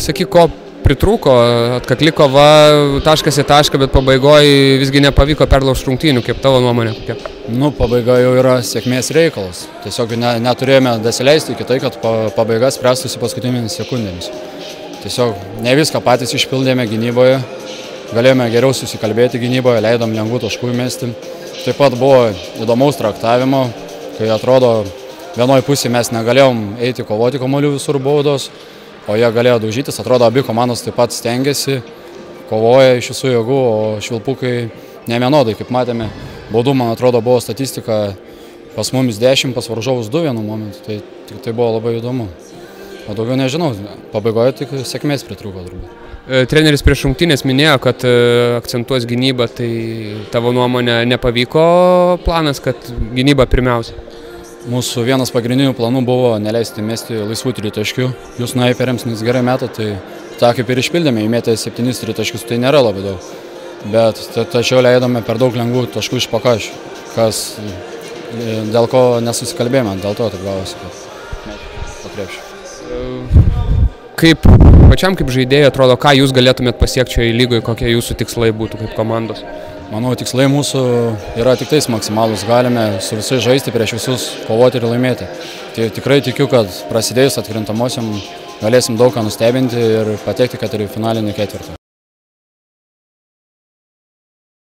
sakyk, ko pritrūko, atkakli kova, taškas į tašką, bet pabaigoje visgi nepavyko perlaužti rungtynių, kaip tavo nuomonė kokia? Nu, pabaiga jau yra sėkmės reikalas. Tiesiog neturėjome dasileisti iki tai, kad pabaiga spręstųsi paskutinėmis sekundėmis. Tiesiog ne viską patys išpildėme gynyboje, galėjome geriau susikalbėti gynyboje, leidom lengvų taškų įmesti. Taip pat buvo įdomaus traktavimo, kai atrodo vienoje pusėje mes negalėjom eiti kovoti kamuolių visur baudos, o jie galėjo daužytis. Atrodo, abi komandos taip pat stengiasi, kovoja iš visų jėgų, o švilpukai nevienodai, kaip matėme. Baudų, man atrodo, buvo statistika pas mumis 10, pas varžovus 2 vienu momentu. Tai buvo labai įdomu. O daugiau nežinau, pabaigoje tik sėkmės pritrūko turbūt. Treneris prieš rungtynės minėjo, kad akcentuos gynybą, tai tavo nuomonė nepavyko planas, kad gynyba pirmiausia? Mūsų vienas pagrindinių planų buvo neleisti mesti laisvų tritaškių. Jūs snaiperiams nes gerai metą, tai tą kaip ir išpildėme, įmėtė 7 tritaškius, tai nėra labai daug. Bet tačiau leidome per daug lengvų taškų iš pakaščių, kas dėl ko nesusikalbėjome, dėl to taip gavosi, kad pakrepšiu. Pačiam kaip žaidėjai atrodo, ką jūs galėtumėt pasiekti šioje lygoje, kokie jūsų tikslai būtų kaip komandos? Manau, tikslai mūsų yra tik tais maksimalus, galime su visais žaisti, prieš visus kovoti ir laimėti. Tai tikrai tikiu, kad prasidėjus atkrintamosiam galėsim daug ką nustebinti ir patekti, kad ir į finalinį ketvirtą.